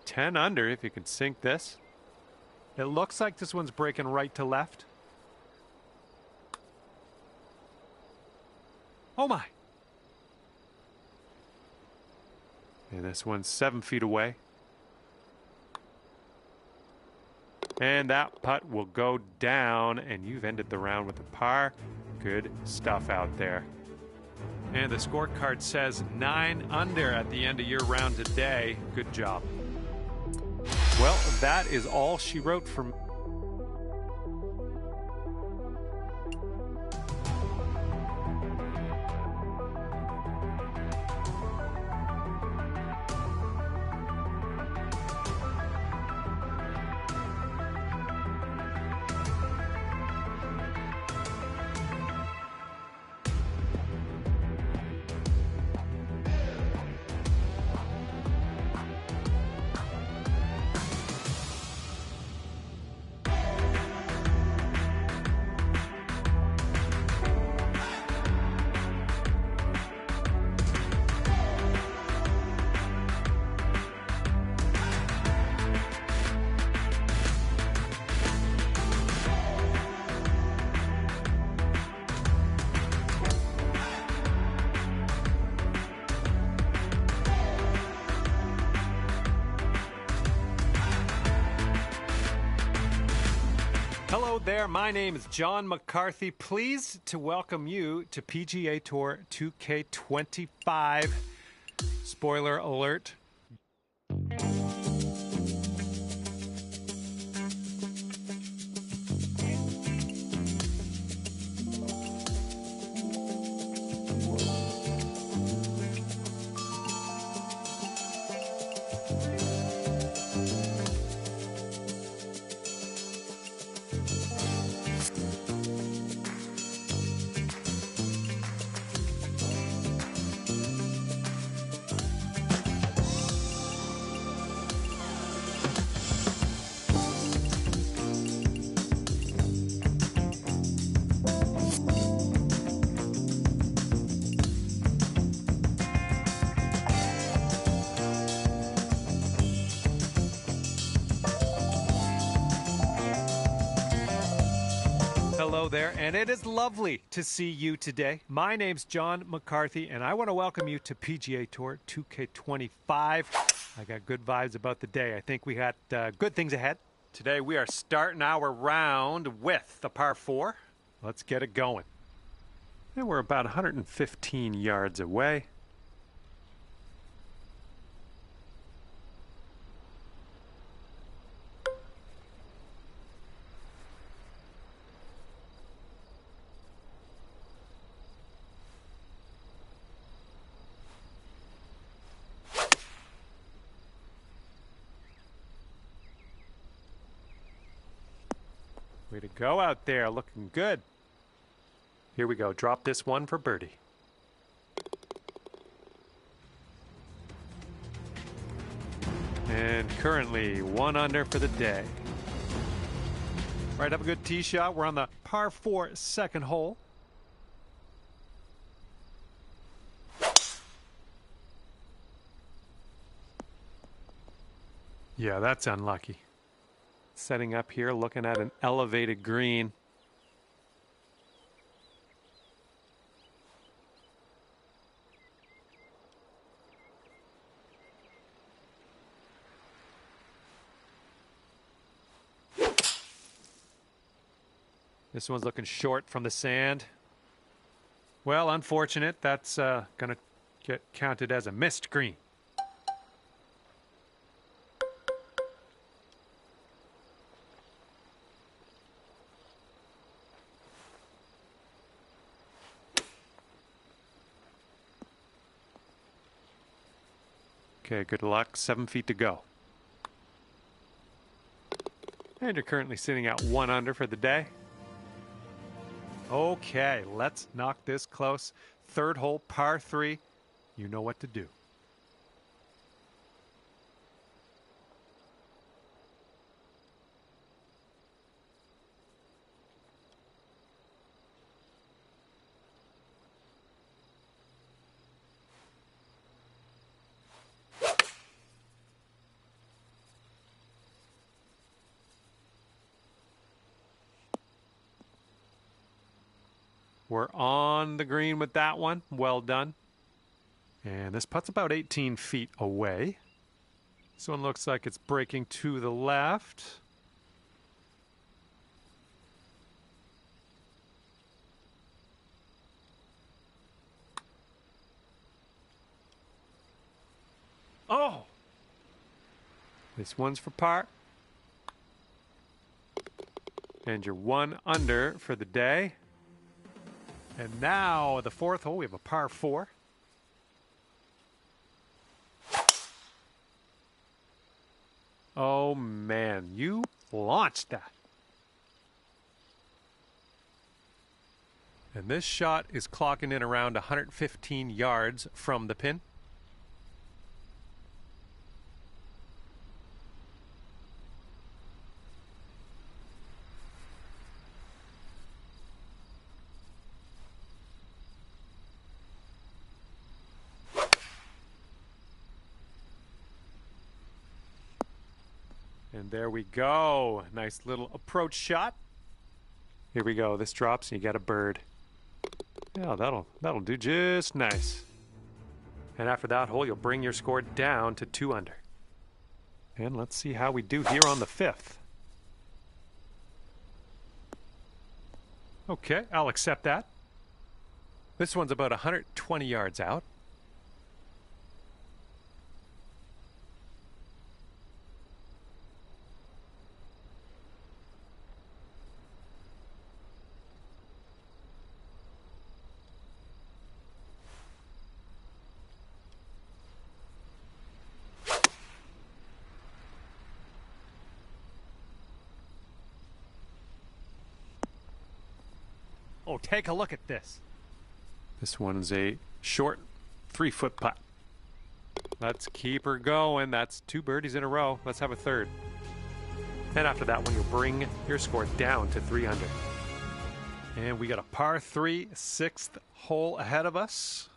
Speaker 1: 10 under if you can sink this. It looks like this one's breaking right to left. Oh my! And this one's 7 feet away. And that putt will go down, and you've ended the round with a par. Good stuff out there. And the scorecard says 9 under at the end of your round today. Good job. Well, that is all she wrote from. Hello there, my name is John McCarthy. Pleased to welcome you to PGA Tour 2K25. Spoiler alert. hello there, and it is lovely to see you today. My name's John McCarthy, and I want to welcome you to PGA Tour 2K25. I got good vibes about the day. I think we got good things ahead. Today we are starting our round with the par 4. Let's get it going. And we're about 115 yards away. Way to go out there, looking good. Here we go, drop this one for birdie. And currently 1 under for the day. All right, have a good tee shot. We're on the par 4 second hole. Yeah, that's unlucky. Setting up here, looking at an elevated green. This one's looking short from the sand. Well, unfortunate. That's going to get counted as a missed green. Okay, good luck. 7 feet to go. And you're currently sitting at 1 under for the day. Okay, let's knock this close. Third hole, par 3. You know what to do. We're on the green with that one. Well done. And this putt's about 18 feet away. This one looks like it's breaking to the left. Oh! This one's for par. And you're 1 under for the day. And now the fourth hole, we have a par 4. Oh man, you launched that. And this shot is clocking in around 115 yards from the pin. And there we go. Nice little approach shot. Here we go. This drops and you got a bird. Yeah, that'll do just nice. And after that hole, you'll bring your score down to 2 under. And let's see how we do here on the 5th. Okay, I'll accept that. This one's about 120 yards out. Oh, take a look at this. This one's a short 3-foot putt. Let's keep her going. That's 2 birdies in a row. Let's have a third. And after that one, you'll bring your score down to 3 under. And we got a par 3 6th hole ahead of us.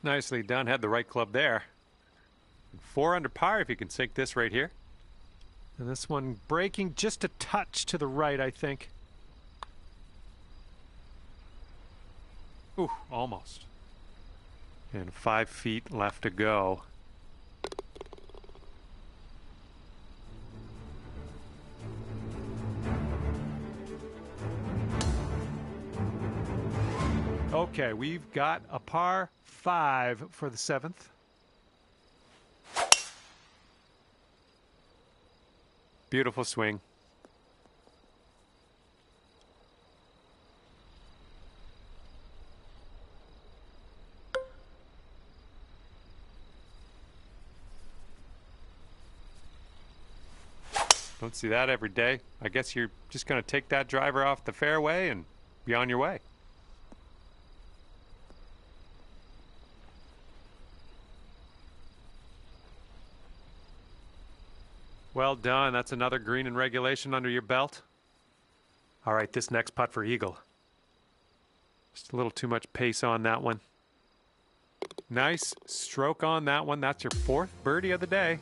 Speaker 1: Nicely done. Had the right club there. 4 under par if you can sink this right here. And this one breaking just a touch to the right, I think. Ooh, almost. And 5 feet left to go. Okay, we've got a par 5 for the 7th. Beautiful swing. Don't see that every day. I guess you're just going to take that driver off the fairway and be on your way. Well done. That's another green in regulation under your belt. All right, this next putt for eagle. Just a little too much pace on that one. Nice stroke on that one. That's your 4th birdie of the day.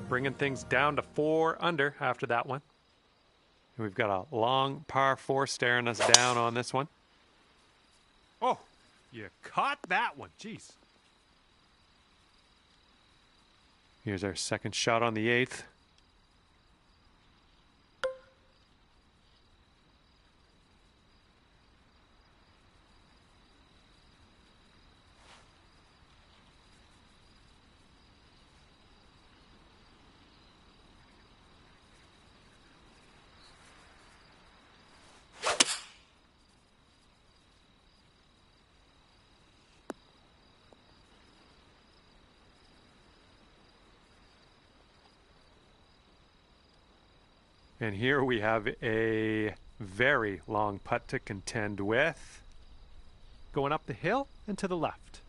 Speaker 1: Bringing things down to 4 under after that one. And we've got a long par 4 staring us down on this one. Oh, you caught that one. Jeez. Here's our second shot on the 8th. And here we have a very long putt to contend with. Going up the hill and to the left.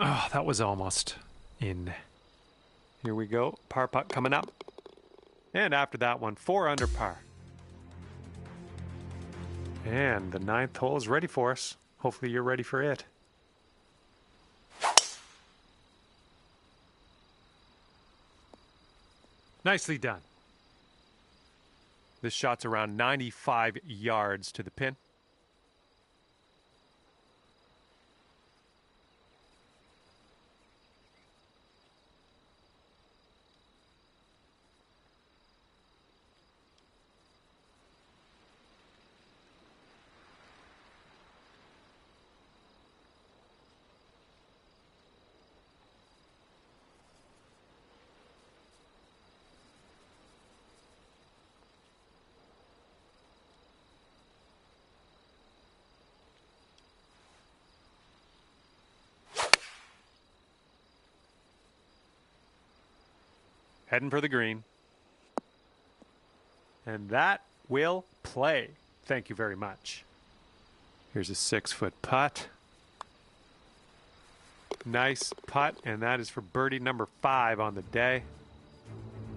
Speaker 1: Oh, that was almost in. Here we go. Par putt coming up. And after that one, 4 under par. And the 9th hole is ready for us. Hopefully you're ready for it. Nicely done. This shot's around 95 yards to the pin. Heading for the green. And that will play. Thank you very much. Here's a 6-foot putt. Nice putt, and that is for birdie number 5 on the day.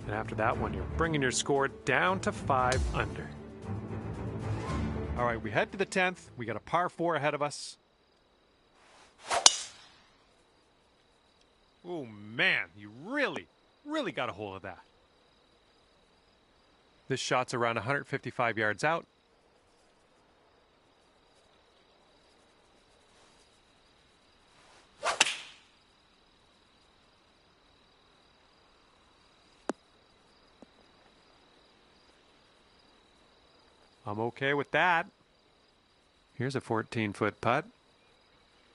Speaker 1: And after that one, you're bringing your score down to 5 under. All right, we head to the 10th. We got a par 4 ahead of us. Oh, man, you really got a hold of that. This shot's around 155 yards out. I'm okay with that. Here's a 14-foot putt.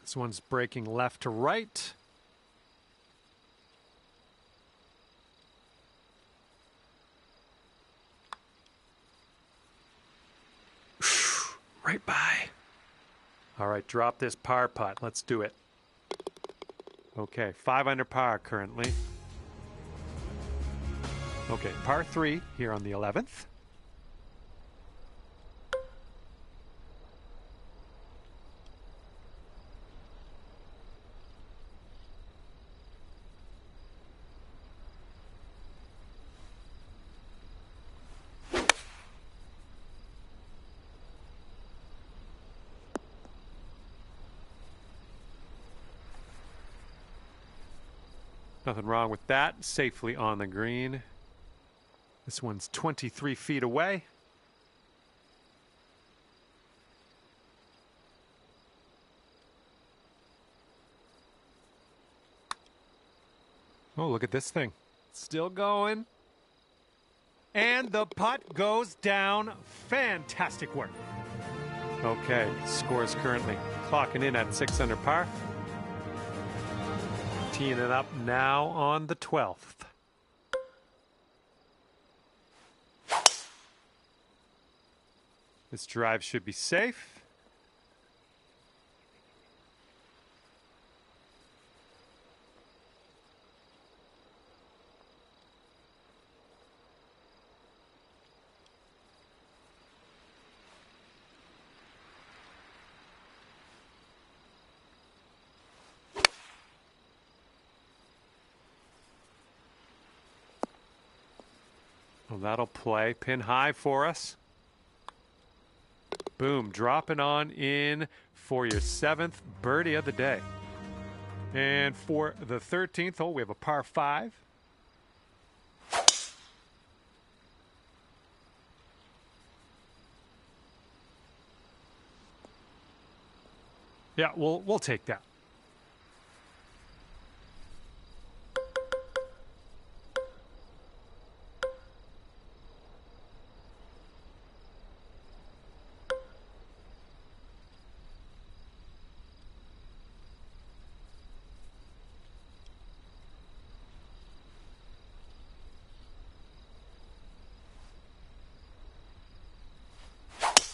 Speaker 1: This one's breaking left to right. Right by. All right, drop this par putt. Let's do it. Okay, 5 under par currently. Okay, par 3 here on the 11th. Nothing wrong with that. Safely on the green. This one's 23 feet away. Oh, look at this thing. Still going. And the putt goes down. Fantastic work. Okay, scores currently clocking in at 6 under par. Teeing it up now on the 12th. This drive should be safe. Well, that'll play pin high for us. Boom, dropping on in for your 7th birdie of the day. And for the 13th hole, we have a par 5. Yeah, we'll take that.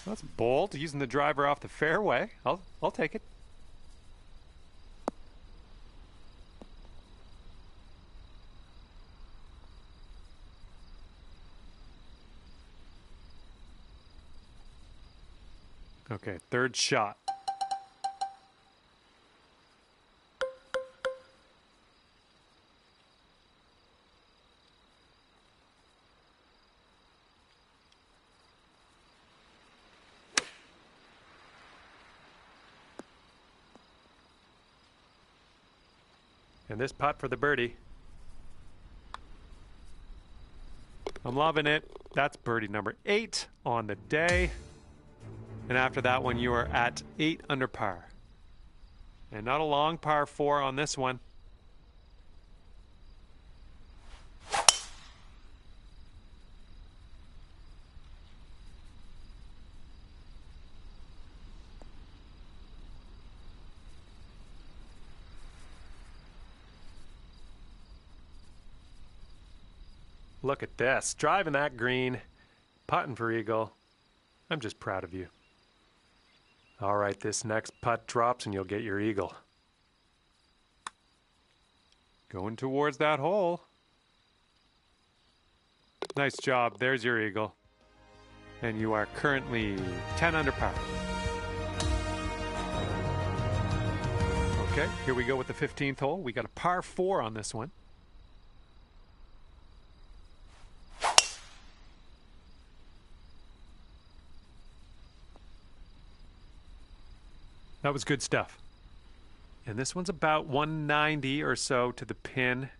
Speaker 1: That's bold, using the driver off the fairway. I'll take it. Okay, third shot. And this putt for the birdie. I'm loving it. That's birdie number 8 on the day. And after that one, you are at 8 under par. And not a long par 4 on this one. Look at this. Driving that green, putting for eagle. I'm just proud of you. All right, this next putt drops and you'll get your eagle. Going towards that hole. Nice job. There's your eagle. And you are currently 10 under par. Okay, here we go with the 15th hole. We got a par 4 on this one. That was good stuff. And this one's about 190 or so to the pin.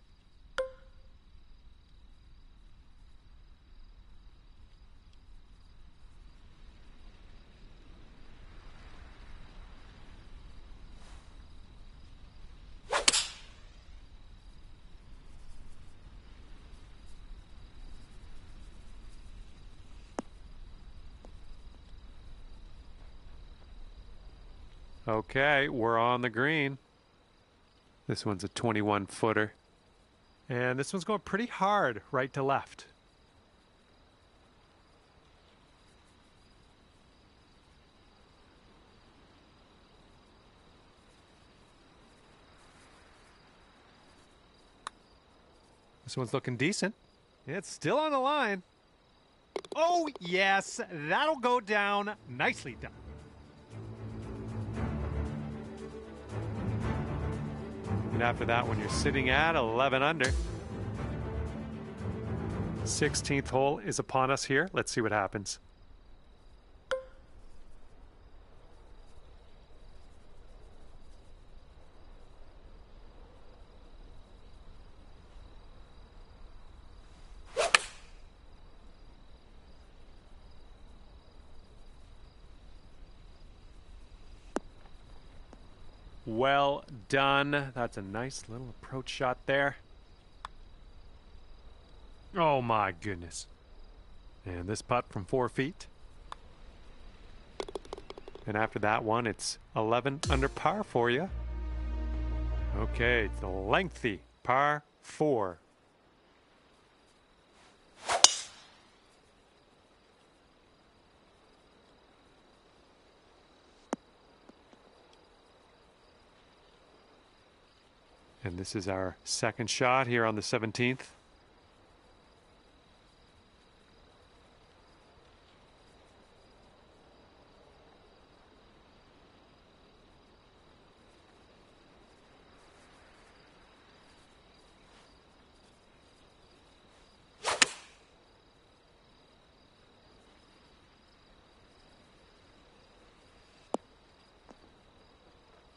Speaker 1: Okay, we're on the green. This one's a 21-footer. And this one's going pretty hard right to left. This one's looking decent. It's still on the line. Oh, yes, that'll go down. Nicely done. And after that one, you're sitting at 11 under. 16th hole is upon us here. Let's see what happens. Well done. That's a nice little approach shot there. Oh my goodness. And this putt from 4 feet. And after that one, it's 11 under par for you. Okay, it's a lengthy par 4. And this is our second shot here on the 17th.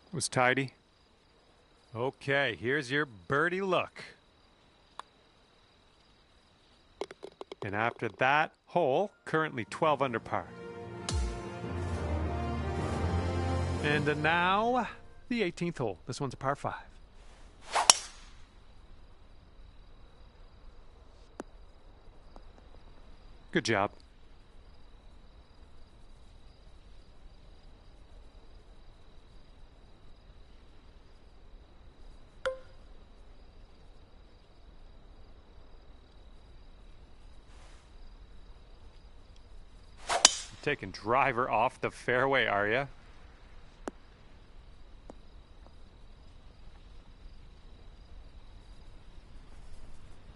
Speaker 1: It was tidy. Okay, here's your birdie look. And after that hole, currently 12 under par. And now the 18th hole. This one's a par 5. Good job. Taking driver off the fairway, are you? I'll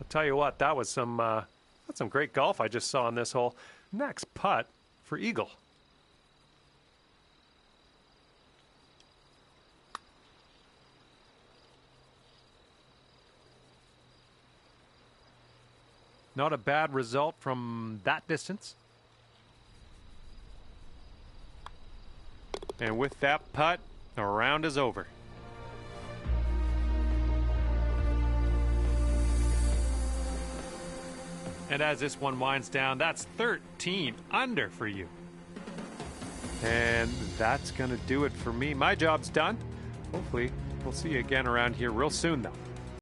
Speaker 1: tell you what, that was some great golf I just saw on this hole. Next putt for eagle. Not a bad result from that distance. And with that putt, the round is over. And as this one winds down, that's 13 under for you. And that's going to do it for me. My job's done. Hopefully, we'll see you again around here real soon, though.